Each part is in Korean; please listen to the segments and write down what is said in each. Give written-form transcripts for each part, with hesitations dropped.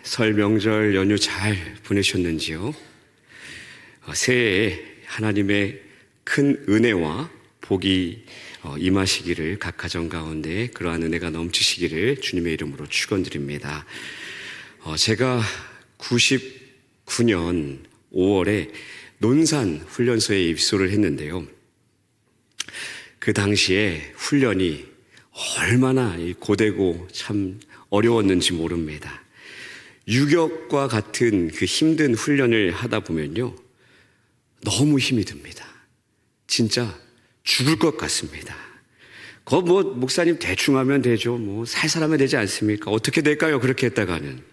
설 명절 연휴 잘 보내셨는지요? 새해에 하나님의 큰 은혜와 복이 임하시기를 각 가정 가운데 그러한 은혜가 넘치시기를 주님의 이름으로 축원드립니다. 제가 99년 5월에 논산 훈련소에 입소를 했는데요. 그 당시에 훈련이 얼마나 고되고 참 어려웠는지 모릅니다. 유격과 같은 그 힘든 훈련을 하다 보면요, 너무 힘이 듭니다. 진짜 죽을 것 같습니다. 목사님 대충 하면 되죠. 살살 하면 되지 않습니까? 어떻게 될까요? 그렇게 했다가는,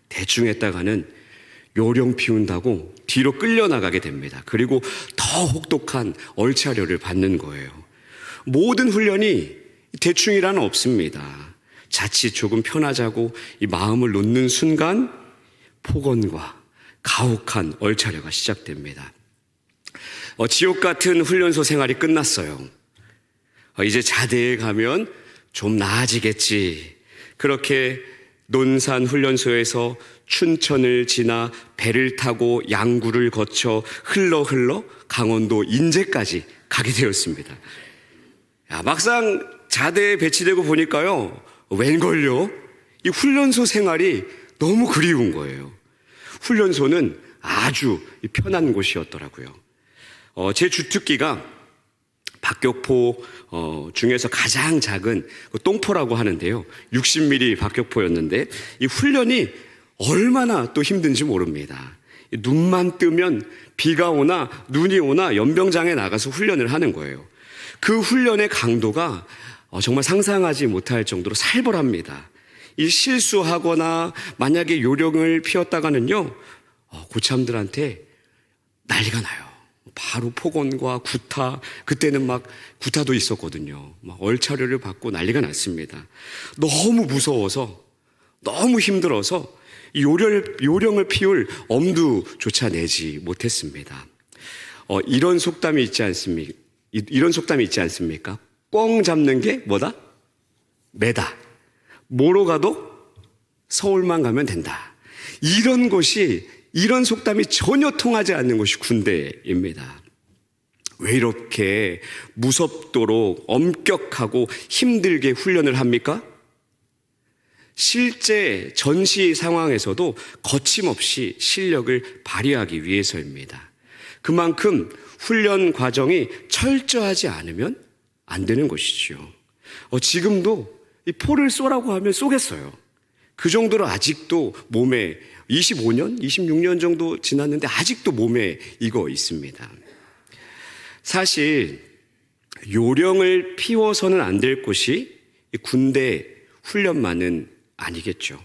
대충 했다가는 요령 피운다고 뒤로 끌려나가게 됩니다. 그리고 더 혹독한 얼차려를 받는 거예요. 모든 훈련이 대충이란 없습니다. 자칫 조금 편하자고 이 마음을 놓는 순간 폭언과 가혹한 얼차려가 시작됩니다. 지옥 같은 훈련소 생활이 끝났어요. 이제 자대에 가면 좀 나아지겠지. 그렇게 논산 훈련소에서 춘천을 지나 배를 타고 양구를 거쳐 흘러 강원도 인제까지 가게 되었습니다. 막상 자대에 배치되고 보니까요, 웬걸요? 이 훈련소 생활이 너무 그리운 거예요. 훈련소는 아주 편한 곳이었더라고요. 제 주특기가 박격포 중에서 가장 작은 똥포라고 하는데요. 60mm 박격포였는데 이 훈련이 얼마나 또 힘든지 모릅니다. 눈만 뜨면 비가 오나 눈이 오나 연병장에 나가서 훈련을 하는 거예요. 그 훈련의 강도가 정말 상상하지 못할 정도로 살벌합니다. 이 실수하거나 만약에 요령을 피웠다가는요, 고참들한테 난리가 나요. 바로 폭언과 구타, 그때는 막 구타도 있었거든요. 막 얼차려를 받고 난리가 났습니다. 너무 무서워서, 너무 힘들어서 요령을 피울 엄두조차 내지 못했습니다. 이런 속담이 있지 않습니까? 꽝 잡는 게 뭐다? 매다. 뭐로 가도 서울만 가면 된다. 이런 속담이 전혀 통하지 않는 것이 군대입니다. 왜 이렇게 무섭도록 엄격하고 힘들게 훈련을 합니까? 실제 전시 상황에서도 거침없이 실력을 발휘하기 위해서입니다. 그만큼 훈련 과정이 철저하지 않으면 안 되는 것이죠. 지금도 이 포를 쏘라고 하면 쏘겠어요. 그 정도로 아직도 몸에 25년, 26년 정도 지났는데 아직도 몸에 익어 있습니다. 사실 요령을 피워서는 안 될 것이 군대 훈련만은 아니겠죠.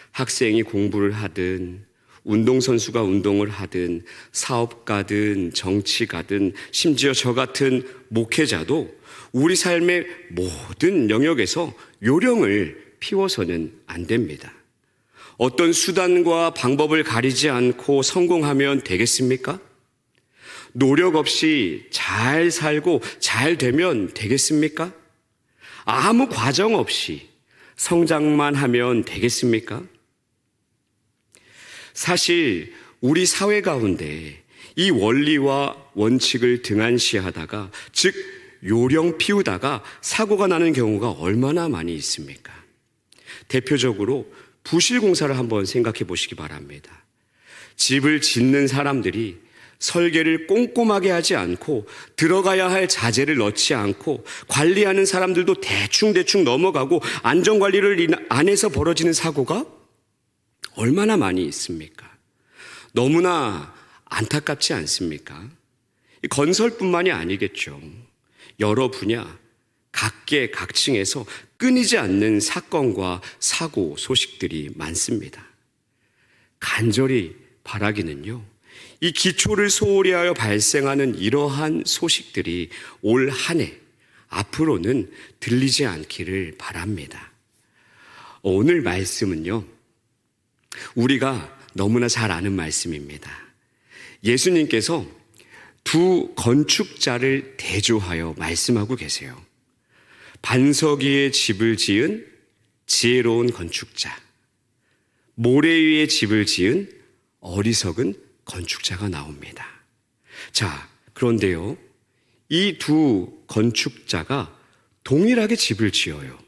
학생이 공부를 하든 운동선수가 운동을 하든 사업가든 정치가든 심지어 저 같은 목회자도 우리 삶의 모든 영역에서 요령을 피워서는 안 됩니다. 어떤 수단과 방법을 가리지 않고 성공하면 되겠습니까? 노력 없이 잘 살고 잘 되면 되겠습니까? 아무 과정 없이 성장만 하면 되겠습니까? 사실 우리 사회 가운데 이 원리와 원칙을 등한시하다가, 즉 요령 피우다가 사고가 나는 경우가 얼마나 많이 있습니까? 대표적으로 부실공사를 한번 생각해 보시기 바랍니다. 집을 짓는 사람들이 설계를 꼼꼼하게 하지 않고 들어가야 할 자재를 넣지 않고 관리하는 사람들도 대충 넘어가고 안전관리를 안 해서 벌어지는 사고가 얼마나 많이 있습니까? 너무나 안타깝지 않습니까? 건설뿐만이 아니겠죠. 여러 분야, 각계각층에서 끊이지 않는 사건과 사고 소식들이 많습니다. 간절히 바라기는요, 이 기초를 소홀히 하여 발생하는 이러한 소식들이 올 한 해 앞으로는 들리지 않기를 바랍니다. 오늘 말씀은요, 우리가 너무나 잘 아는 말씀입니다. 예수님께서 두 건축자를 대조하여 말씀하고 계세요. 반석 위에 집을 지은 지혜로운 건축자, 모래 위에 집을 지은 어리석은 건축자가 나옵니다. 자, 그런데요, 이 두 건축자가 동일하게 집을 지어요.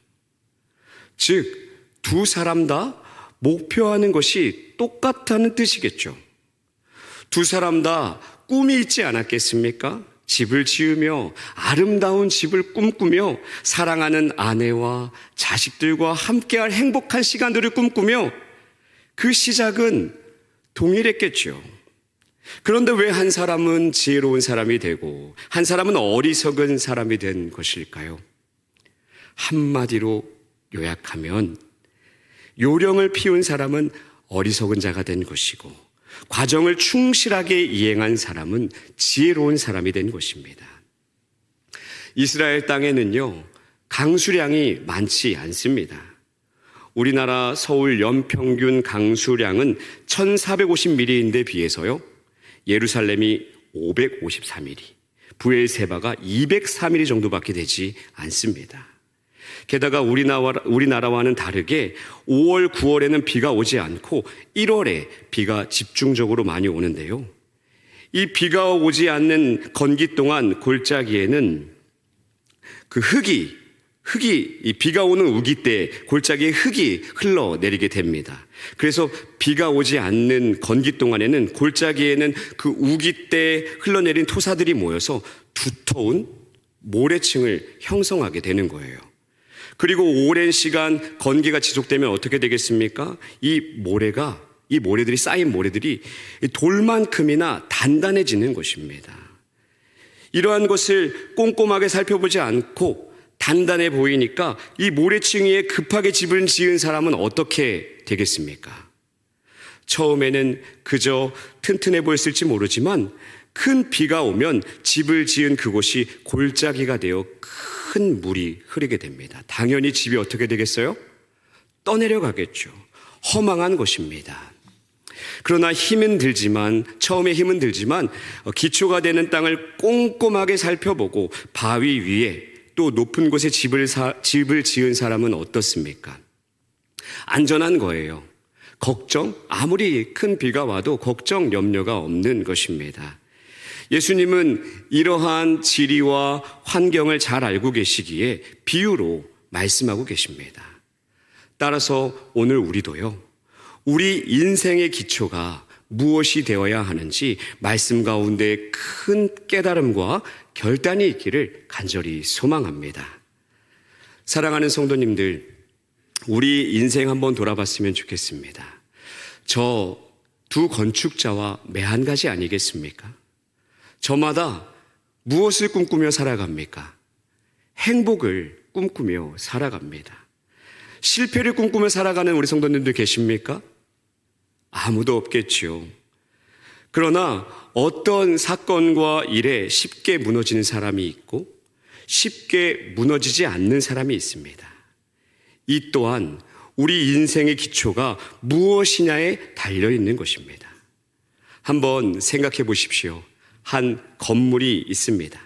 즉, 두 사람 다 목표하는 것이 똑같다는 뜻이겠죠. 두 사람 다 꿈이 있지 않았겠습니까? 집을 지으며 아름다운 집을 꿈꾸며 사랑하는 아내와 자식들과 함께할 행복한 시간들을 꿈꾸며 그 시작은 동일했겠죠. 그런데 왜 한 사람은 지혜로운 사람이 되고 한 사람은 어리석은 사람이 된 것일까요? 한마디로 요약하면 요령을 피운 사람은 어리석은 자가 된 것이고 과정을 충실하게 이행한 사람은 지혜로운 사람이 된 것입니다. 이스라엘 땅에는요, 강수량이 많지 않습니다. 우리나라 서울 연평균 강수량은 1450mm인데 비해서요, 예루살렘이 554mm, 브엘세바가 204mm 정도밖에 되지 않습니다. 게다가 우리나라와는 다르게 5월, 9월에는 비가 오지 않고 1월에 비가 집중적으로 많이 오는데요. 이 비가 오지 않는 건기 동안 골짜기에는 그 이 비가 오는 우기 때 골짜기에 흙이 흘러내리게 됩니다. 그래서 비가 오지 않는 건기 동안에는 골짜기에는 그 우기 때 흘러내린 토사들이 모여서 두터운 모래층을 형성하게 되는 거예요. 그리고 오랜 시간 건기가 지속되면 어떻게 되겠습니까? 이 모래들이 쌓인 모래들이 돌만큼이나 단단해지는 것입니다. 이러한 것을 꼼꼼하게 살펴보지 않고 단단해 보이니까 이 모래층 위에 급하게 집을 지은 사람은 어떻게 되겠습니까? 처음에는 그저 튼튼해 보였을지 모르지만 큰 비가 오면 집을 지은 그곳이 골짜기가 되어 큰 물이 흐르게 됩니다. 당연히 집이 어떻게 되겠어요? 떠내려가겠죠. 허망한 것입니다. 그러나 처음에 힘은 들지만 기초가 되는 땅을 꼼꼼하게 살펴보고 바위 위에 또 높은 곳에 집을 지은 사람은 어떻습니까? 안전한 거예요. 아무리 큰 비가 와도 걱정, 염려가 없는 것입니다. 예수님은 이러한 지리와 환경을 잘 알고 계시기에 비유로 말씀하고 계십니다. 따라서 오늘 우리도요, 우리 인생의 기초가 무엇이 되어야 하는지 말씀 가운데 큰 깨달음과 결단이 있기를 간절히 소망합니다. 사랑하는 성도님들, 우리 인생 한번 돌아봤으면 좋겠습니다. 저 두 건축자와 매한 가지 아니겠습니까? 저마다 무엇을 꿈꾸며 살아갑니까? 행복을 꿈꾸며 살아갑니다. 실패를 꿈꾸며 살아가는 우리 성도님들 계십니까? 아무도 없겠죠. 그러나 어떤 사건과 일에 쉽게 무너지는 사람이 있고 쉽게 무너지지 않는 사람이 있습니다. 이 또한 우리 인생의 기초가 무엇이냐에 달려있는 것입니다. 한번 생각해 보십시오. 한 건물이 있습니다.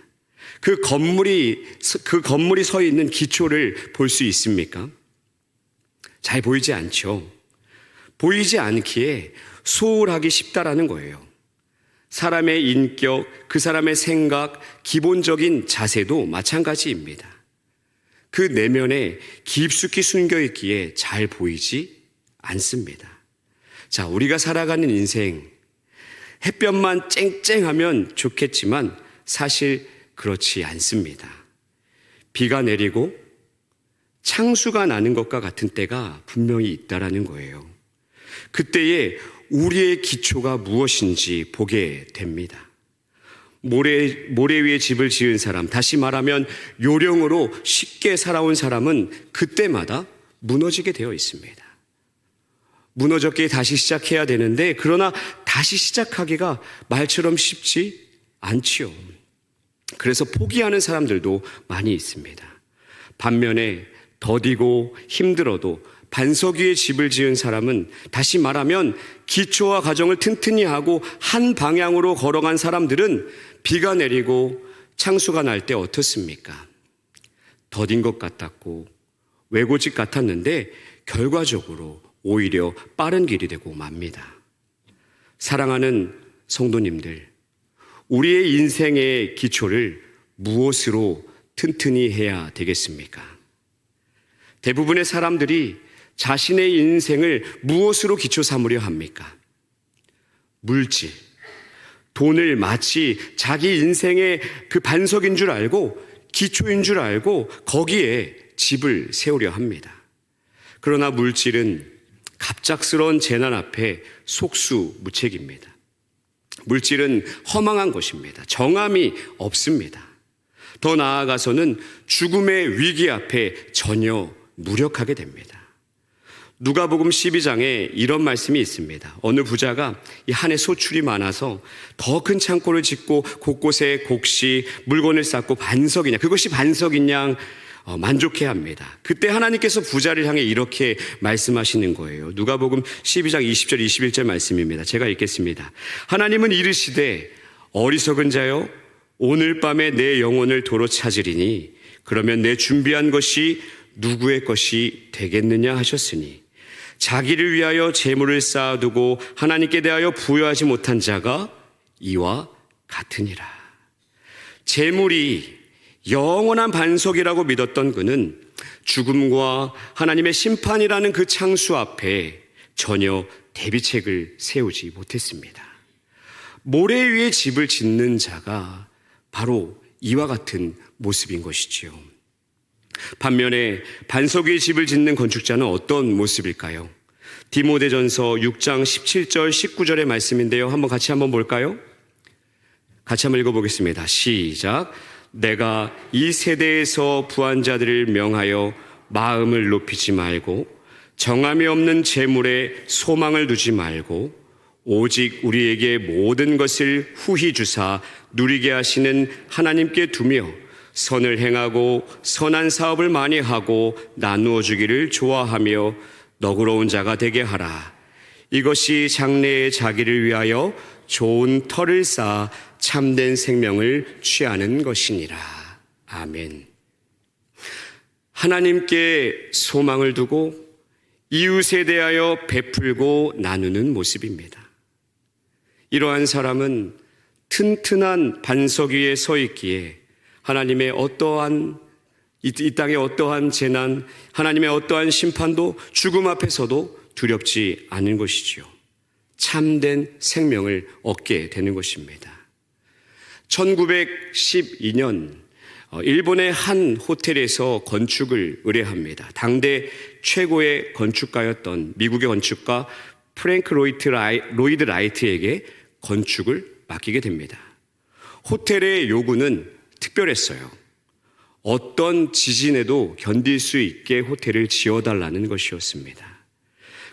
그 건물이 서 있는 기초를 볼 수 있습니까? 잘 보이지 않죠. 보이지 않기에 소홀하기 쉽다라는 거예요. 사람의 인격, 그 사람의 생각, 기본적인 자세도 마찬가지입니다. 그 내면에 깊숙이 숨겨 있기에 잘 보이지 않습니다. 자, 우리가 살아가는 인생, 햇볕만 쨍쨍하면 좋겠지만 사실 그렇지 않습니다. 비가 내리고 창수가 나는 것과 같은 때가 분명히 있다라는 거예요. 그때에 우리의 기초가 무엇인지 보게 됩니다. 모래 위에 집을 지은 사람, 다시 말하면 요령으로 쉽게 살아온 사람은 그때마다 무너지게 되어 있습니다. 무너졌기에 다시 시작해야 되는데, 그러나 다시 시작하기가 말처럼 쉽지 않지요. 그래서 포기하는 사람들도 많이 있습니다. 반면에 더디고 힘들어도 반석 위에 집을 지은 사람은, 다시 말하면 기초와 가정을 튼튼히 하고 한 방향으로 걸어간 사람들은 비가 내리고 창수가 날 때 어떻습니까? 더딘 것 같았고 외고집 같았는데 결과적으로 오히려 빠른 길이 되고 맙니다. 사랑하는 성도님들, 우리의 인생의 기초를 무엇으로 튼튼히 해야 되겠습니까? 대부분의 사람들이 자신의 인생을 무엇으로 기초 삼으려 합니까? 물질, 돈을 마치 자기 인생의 그 반석인 줄 알고 기초인 줄 알고 거기에 집을 세우려 합니다. 그러나 물질은 갑작스러운 재난 앞에 속수무책입니다. 물질은 허망한 것입니다. 정함이 없습니다. 더 나아가서는 죽음의 위기 앞에 전혀 무력하게 됩니다. 누가복음 12장에 이런 말씀이 있습니다. 어느 부자가 이 한 해 소출이 많아서 더 큰 창고를 짓고 곳곳에 곡식, 물건을 쌓고 반석이냐, 그것이 반석이냐 만족해야 합니다. 그때 하나님께서 부자를 향해 이렇게 말씀하시는 거예요. 누가복음 12장 20절 21절 말씀입니다. 제가 읽겠습니다. 하나님은 이르시되 어리석은 자여 오늘 밤에 내 영혼을 도로 찾으리니 그러면 내 준비한 것이 누구의 것이 되겠느냐 하셨으니 자기를 위하여 재물을 쌓아두고 하나님께 대하여 부여하지 못한 자가 이와 같으니라. 재물이 영원한 반석이라고 믿었던 그는 죽음과 하나님의 심판이라는 그 창수 앞에 전혀 대비책을 세우지 못했습니다. 모래 위에 집을 짓는 자가 바로 이와 같은 모습인 것이지요. 반면에 반석 위에 집을 짓는 건축자는 어떤 모습일까요? 디모데전서 6장 17절 19절의 말씀인데요. 같이 한번 볼까요? 같이 한번 읽어보겠습니다. 시작. 내가 이 세대에서 부한 자들을 명하여 마음을 높이지 말고 정함이 없는 재물에 소망을 두지 말고 오직 우리에게 모든 것을 후히 주사 누리게 하시는 하나님께 두며 선을 행하고 선한 사업을 많이 하고 나누어 주기를 좋아하며 너그러운 자가 되게 하라. 이것이 장래에 자기를 위하여 좋은 터를 쌓아 참된 생명을 취하는 것이니라. 아멘. 하나님께 소망을 두고 이웃에 대하여 베풀고 나누는 모습입니다. 이러한 사람은 튼튼한 반석 위에 서 있기에 하나님의 어떠한 이 땅의 어떠한 재난, 하나님의 어떠한 심판도 죽음 앞에서도 두렵지 않은 것이지요. 참된 생명을 얻게 되는 것입니다. 1912년 일본의 한 호텔에서 건축을 의뢰합니다. 당대 최고의 건축가였던 미국의 건축가 프랭크 로이드 라이트에게 건축을 맡기게 됩니다. 호텔의 요구는 특별했어요. 어떤 지진에도 견딜 수 있게 호텔을 지어달라는 것이었습니다.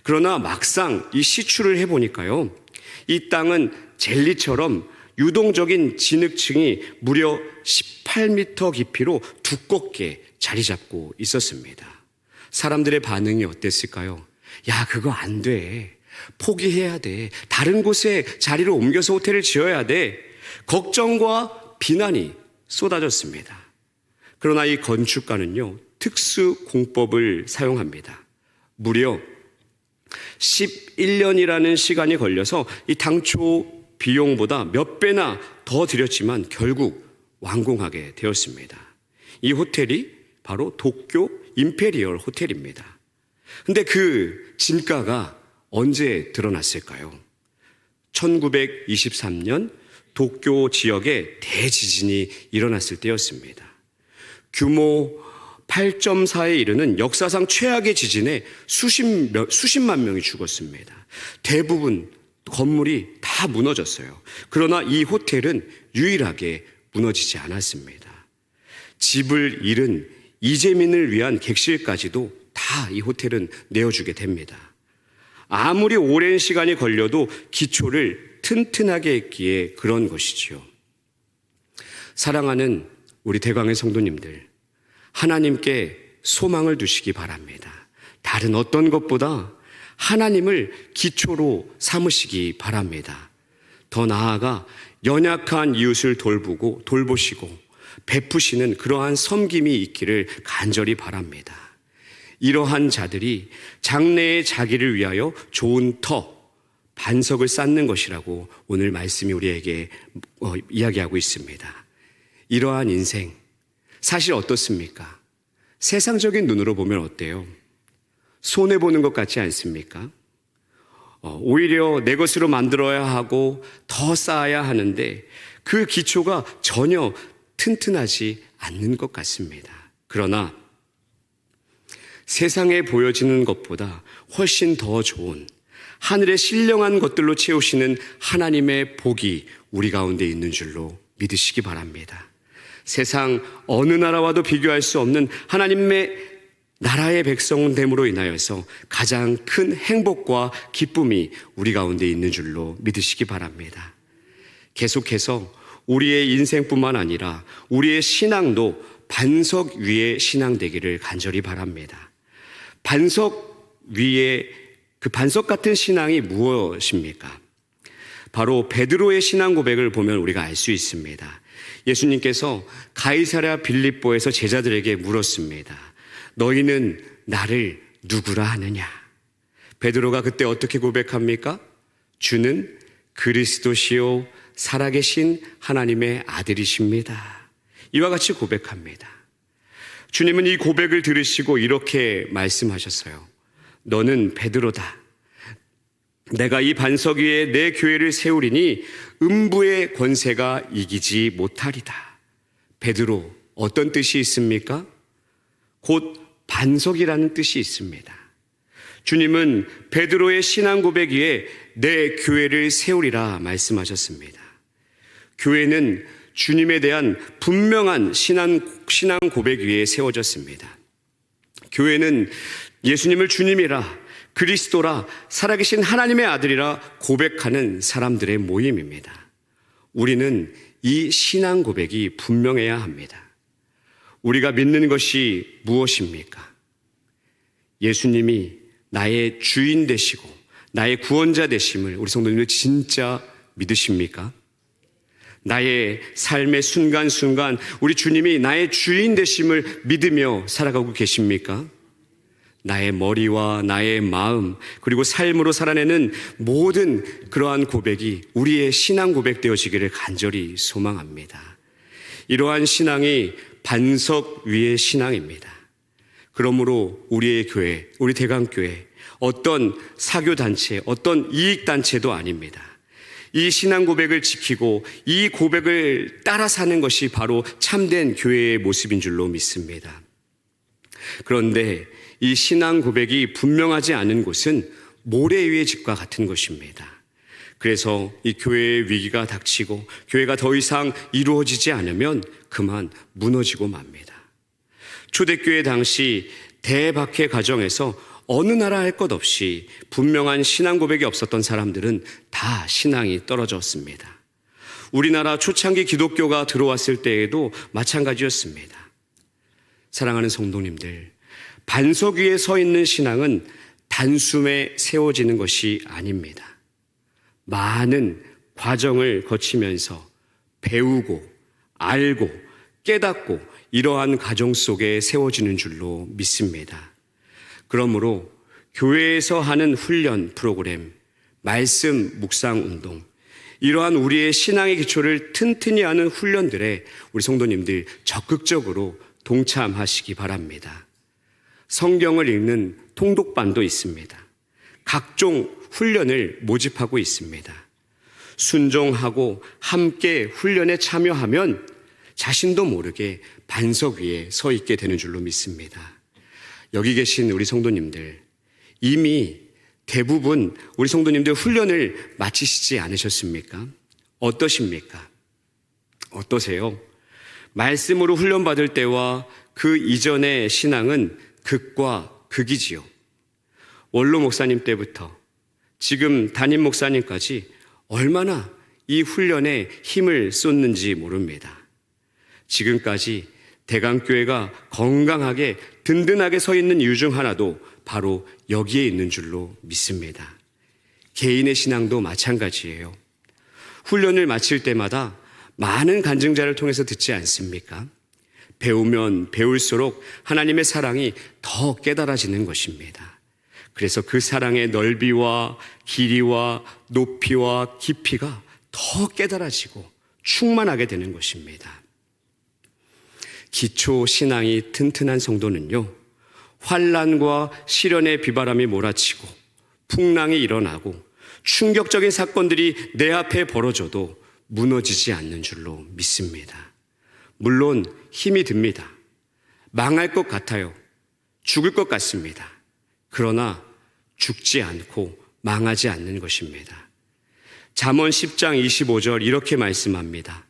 그러나 막상 이 시추를 해보니까요, 이 땅은 젤리처럼 유동적인 진흙층이 무려 18m 깊이로 두껍게 자리 잡고 있었습니다. 사람들의 반응이 어땠을까요? 야, 그거 안 돼. 포기해야 돼. 다른 곳에 자리를 옮겨서 호텔을 지어야 돼. 걱정과 비난이 쏟아졌습니다. 그러나 이 건축가는요, 특수 공법을 사용합니다. 무려 11년이라는 시간이 걸려서 이 당초 비용보다 몇 배나 더 들였지만 결국 완공하게 되었습니다. 이 호텔이 바로 도쿄 임페리얼 호텔입니다. 근데 그 진가가 언제 드러났을까요? 1923년 도쿄 지역에 대지진이 일어났을 때였습니다. 규모 8.4에 이르는 역사상 최악의 지진에 수십만 명이 죽었습니다. 대부분 건물이 다 무너졌어요. 그러나 이 호텔은 유일하게 무너지지 않았습니다. 집을 잃은 이재민을 위한 객실까지도 다 이 호텔은 내어주게 됩니다. 아무리 오랜 시간이 걸려도 기초를 튼튼하게 했기에 그런 것이지요. 사랑하는 우리 대광의 성도님들, 하나님께 소망을 두시기 바랍니다. 다른 어떤 것보다 하나님을 기초로 삼으시기 바랍니다. 더 나아가 연약한 이웃을 돌보시고 베푸시는 그러한 섬김이 있기를 간절히 바랍니다. 이러한 자들이 장래의 자기를 위하여 좋은 반석을 쌓는 것이라고 오늘 말씀이 우리에게 이야기하고 있습니다. 이러한 인생, 사실 어떻습니까? 세상적인 눈으로 보면 어때요? 손해보는 것 같지 않습니까? 오히려 내 것으로 만들어야 하고 더 쌓아야 하는데 그 기초가 전혀 튼튼하지 않는 것 같습니다. 그러나 세상에 보여지는 것보다 훨씬 더 좋은 하늘의 신령한 것들로 채우시는 하나님의 복이 우리 가운데 있는 줄로 믿으시기 바랍니다. 세상 어느 나라와도 비교할 수 없는 하나님의 나라의 백성됨으로 인하여서 가장 큰 행복과 기쁨이 우리 가운데 있는 줄로 믿으시기 바랍니다. 계속해서 우리의 인생뿐만 아니라 우리의 신앙도 반석 위의 신앙 되기를 간절히 바랍니다. 반석 위에 그 반석 같은 신앙이 무엇입니까? 바로 베드로의 신앙 고백을 보면 우리가 알 수 있습니다. 예수님께서 가이사랴 빌립보에서 제자들에게 물었습니다. 너희는 나를 누구라 하느냐? 베드로가 그때 어떻게 고백합니까? 주는 그리스도시요 살아계신 하나님의 아들이십니다. 이와 같이 고백합니다. 주님은 이 고백을 들으시고 이렇게 말씀하셨어요. 너는 베드로다. 내가 이 반석 위에 내 교회를 세우리니 음부의 권세가 이기지 못하리다. 베드로, 어떤 뜻이 있습니까? 곧 반석이라는 뜻이 있습니다. 주님은 베드로의 신앙 고백 위에 내 교회를 세우리라 말씀하셨습니다. 교회는 주님에 대한 분명한 신앙 고백 위에 세워졌습니다. 교회는 예수님을 주님이라, 그리스도라, 살아계신 하나님의 아들이라 고백하는 사람들의 모임입니다. 우리는 이 신앙 고백이 분명해야 합니다. 우리가 믿는 것이 무엇입니까? 예수님이 나의 주인 되시고 나의 구원자 되심을 우리 성도님들 진짜 믿으십니까? 나의 삶의 순간순간 우리 주님이 나의 주인 되심을 믿으며 살아가고 계십니까? 나의 머리와 나의 마음 그리고 삶으로 살아내는 모든 그러한 고백이 우리의 신앙 고백 되어지기를 간절히 소망합니다. 이러한 신앙이 반석 위의 신앙입니다. 그러므로 우리의 교회, 우리 대강교회 어떤 사교단체, 어떤 이익단체도 아닙니다. 이 신앙 고백을 지키고 이 고백을 따라 사는 것이 바로 참된 교회의 모습인 줄로 믿습니다. 그런데 이 신앙 고백이 분명하지 않은 곳은 모래 위의 집과 같은 것입니다. 그래서 이 교회의 위기가 닥치고 교회가 더 이상 이루어지지 않으면 그만 무너지고 맙니다. 초대교회 당시 대박해 가정에서 어느 나라 할 것 없이 분명한 신앙 고백이 없었던 사람들은 다 신앙이 떨어졌습니다. 우리나라 초창기 기독교가 들어왔을 때에도 마찬가지였습니다. 사랑하는 성도님들, 반석 위에 서 있는 신앙은 단숨에 세워지는 것이 아닙니다. 많은 과정을 거치면서 배우고 알고 깨닫고 이러한 과정 속에 세워지는 줄로 믿습니다. 그러므로 교회에서 하는 훈련 프로그램, 말씀 묵상 운동, 이러한 우리의 신앙의 기초를 튼튼히 하는 훈련들에 우리 성도님들 적극적으로 동참하시기 바랍니다. 성경을 읽는 통독반도 있습니다. 각종 훈련을 모집하고 있습니다. 순종하고 함께 훈련에 참여하면 자신도 모르게 반석 위에 서 있게 되는 줄로 믿습니다. 여기 계신 우리 성도님들, 이미 대부분 우리 성도님들 훈련을 마치시지 않으셨습니까? 어떠십니까? 어떠세요? 말씀으로 훈련받을 때와 그 이전의 신앙은 극과 극이지요. 원로 목사님 때부터 지금 담임 목사님까지 얼마나 이 훈련에 힘을 쏟는지 모릅니다. 지금까지 대강교회가 건강하게 든든하게 서 있는 이유 중 하나도 바로 여기에 있는 줄로 믿습니다. 개인의 신앙도 마찬가지예요. 훈련을 마칠 때마다 많은 간증자를 통해서 듣지 않습니까? 배우면 배울수록 하나님의 사랑이 더 깨달아지는 것입니다. 그래서 그 사랑의 넓이와 길이와 높이와 깊이가 더 깨달아지고 충만하게 되는 것입니다. 기초 신앙이 튼튼한 성도는요, 환난과 시련의 비바람이 몰아치고 풍랑이 일어나고 충격적인 사건들이 내 앞에 벌어져도 무너지지 않는 줄로 믿습니다. 물론 힘이 듭니다. 망할 것 같아요. 죽을 것 같습니다. 그러나 죽지 않고 망하지 않는 것입니다. 잠언 10장 25절 이렇게 말씀합니다.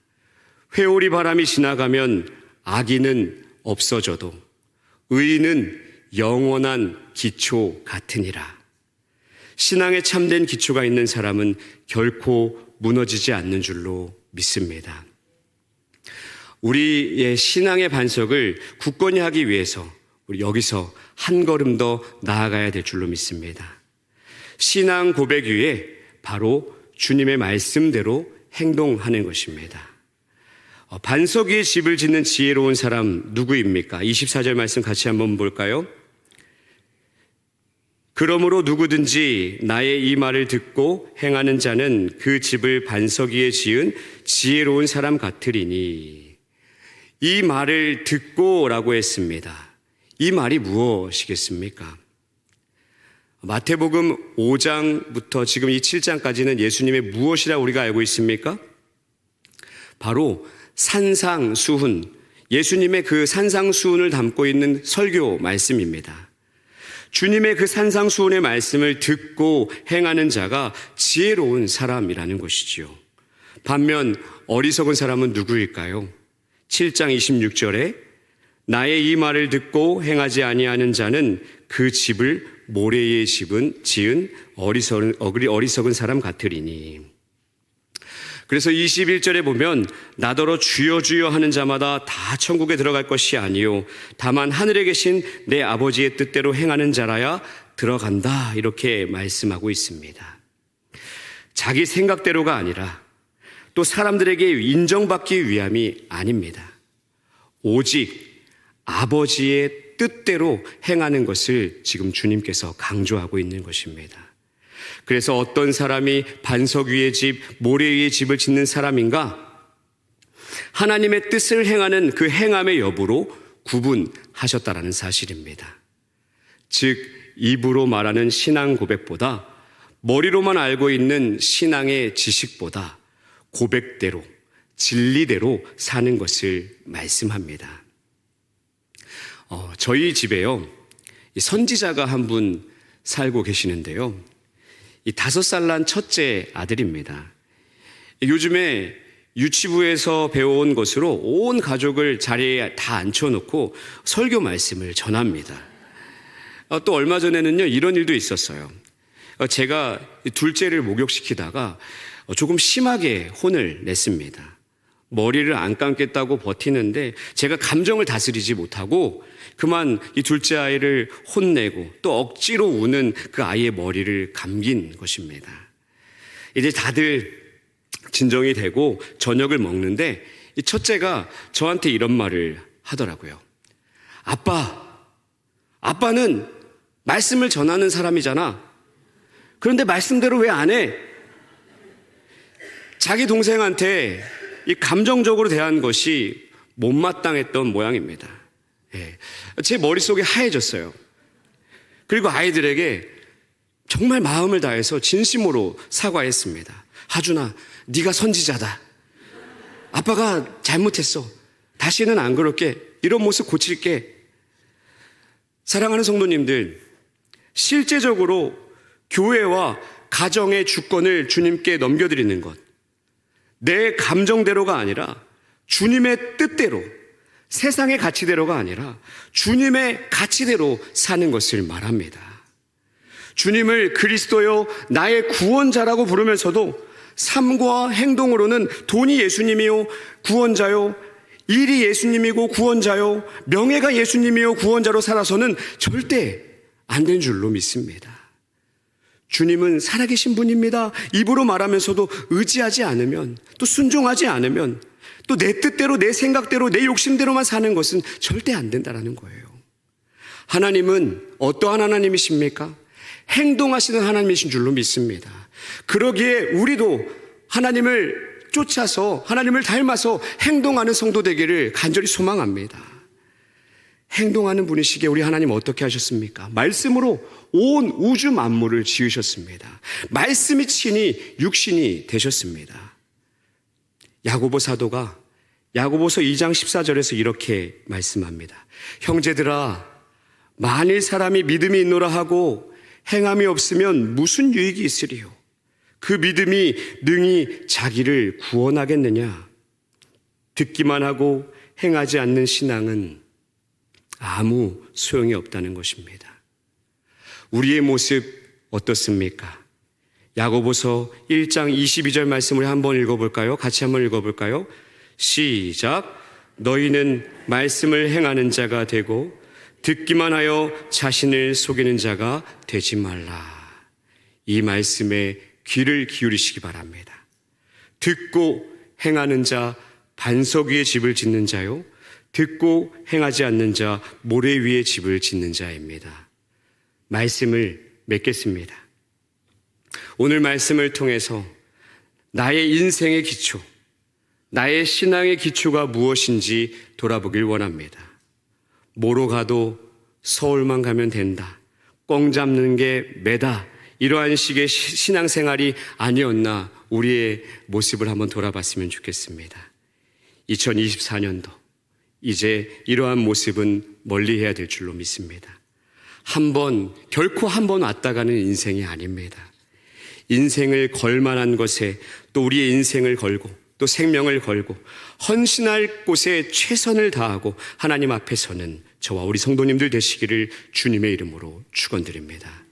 회오리 바람이 지나가면 악인은 없어져도 의인은 영원한 기초 같으니라. 신앙에 참된 기초가 있는 사람은 결코 무너지지 않는 줄로 믿습니다. 우리의 신앙의 반석을 굳건히 하기 위해서 우리 여기서 한 걸음 더 나아가야 될 줄로 믿습니다. 신앙 고백 위에 바로 주님의 말씀대로 행동하는 것입니다. 반석 위에 집을 짓는 지혜로운 사람 누구입니까? 24절 말씀 같이 한번 볼까요? 그러므로 누구든지 나의 이 말을 듣고 행하는 자는 그 집을 반석 위에 지은 지혜로운 사람 같으리니. 이 말을 듣고라고 했습니다. 이 말이 무엇이겠습니까? 마태복음 5장부터 지금 이 7장까지는 예수님의 무엇이라 우리가 알고 있습니까? 바로 산상수훈, 예수님의 그 산상수훈을 담고 있는 설교 말씀입니다. 주님의 그 산상수훈의 말씀을 듣고 행하는 자가 지혜로운 사람이라는 것이지요. 반면 어리석은 사람은 누구일까요? 7장 26절에 나의 이 말을 듣고 행하지 아니하는 자는 그 집을 모래에 지은 어리석은 사람 같으리니. 그래서 21절에 보면 나더러 주여 주여 하는 자마다 다 천국에 들어갈 것이 아니요 다만 하늘에 계신 내 아버지의 뜻대로 행하는 자라야 들어간다, 이렇게 말씀하고 있습니다. 자기 생각대로가 아니라 또 사람들에게 인정받기 위함이 아닙니다. 오직 아버지의 뜻대로 행하는 것을 지금 주님께서 강조하고 있는 것입니다. 그래서 어떤 사람이 반석 위의 집, 모래 위의 집을 짓는 사람인가? 하나님의 뜻을 행하는 그 행함의 여부로 구분하셨다라는 사실입니다. 즉, 입으로 말하는 신앙 고백보다 머리로만 알고 있는 신앙의 지식보다 고백대로, 진리대로 사는 것을 말씀합니다. 저희 집에요, 선지자가 한 분 살고 계시는데요. 이 5살 난 첫째 아들입니다. 요즘에 유치부에서 배워온 것으로 온 가족을 자리에 다 앉혀놓고 설교 말씀을 전합니다. 또 얼마 전에는요, 이런 일도 있었어요. 제가 둘째를 목욕시키다가 조금 심하게 혼을 냈습니다. 머리를 안 감겠다고 버티는데 제가 감정을 다스리지 못하고 그만 이 둘째 아이를 혼내고 또 억지로 우는 그 아이의 머리를 감긴 것입니다. 이제 다들 진정이 되고 저녁을 먹는데 이 첫째가 저한테 이런 말을 하더라고요. 아빠는 말씀을 전하는 사람이잖아. 그런데 말씀대로 왜 안 해? 자기 동생한테 이 감정적으로 대한 것이 못마땅했던 모양입니다. 제 머릿속이 하얘졌어요. 그리고 아이들에게 정말 마음을 다해서 진심으로 사과했습니다. 하준아, 네가 선지자다. 아빠가 잘못했어. 다시는 안 그럴게. 이런 모습 고칠게. 사랑하는 성도님들, 실제적으로 교회와 가정의 주권을 주님께 넘겨드리는 것, 내 감정대로가 아니라 주님의 뜻대로, 세상의 가치대로가 아니라 주님의 가치대로 사는 것을 말합니다. 주님을 그리스도요 나의 구원자라고 부르면서도 삶과 행동으로는 돈이 예수님이요 구원자요, 일이 예수님이고 구원자요, 명예가 예수님이요 구원자로 살아서는 절대 안 된 줄로 믿습니다. 주님은 살아계신 분입니다. 입으로 말하면서도 의지하지 않으면, 또 순종하지 않으면 또 내 뜻대로, 내 생각대로, 내 욕심대로만 사는 것은 절대 안 된다는 거예요. 하나님은 어떠한 하나님이십니까? 행동하시는 하나님이신 줄로 믿습니다. 그러기에 우리도 하나님을 쫓아서, 하나님을 닮아서 행동하는 성도 되기를 간절히 소망합니다. 행동하는 분이시기에 우리 하나님 어떻게 하셨습니까? 말씀으로 온 우주 만물을 지으셨습니다. 말씀이 친히 육신이 되셨습니다. 야고보 사도가 야고보서 2장 14절에서 이렇게 말씀합니다. 형제들아, 만일 사람이 믿음이 있노라 하고 행함이 없으면 무슨 유익이 있으리요? 그 믿음이 능히 자기를 구원하겠느냐? 듣기만 하고 행하지 않는 신앙은 아무 소용이 없다는 것입니다. 우리의 모습 어떻습니까? 야고보서 1장 22절 말씀을 한번 읽어볼까요? 같이 한번 읽어볼까요? 시작. 너희는 말씀을 행하는 자가 되고 듣기만 하여 자신을 속이는 자가 되지 말라. 이 말씀에 귀를 기울이시기 바랍니다. 듣고 행하는 자 반석 위에 집을 짓는 자요, 듣고 행하지 않는 자 모래 위에 집을 짓는 자입니다. 말씀을 맺겠습니다. 오늘 말씀을 통해서 나의 인생의 기초, 나의 신앙의 기초가 무엇인지 돌아보길 원합니다. 뭐로 가도 서울만 가면 된다, 꽝 잡는 게 매다, 이러한 식의 신앙생활이 아니었나 우리의 모습을 한번 돌아봤으면 좋겠습니다. 2024년도 이제 이러한 모습은 멀리해야 될 줄로 믿습니다. 결코 한 번 왔다 가는 인생이 아닙니다. 인생을 걸만한 것에 또 우리의 인생을 걸고 또 생명을 걸고 헌신할 곳에 최선을 다하고 하나님 앞에 서는 저와 우리 성도님들 되시기를 주님의 이름으로 축원드립니다.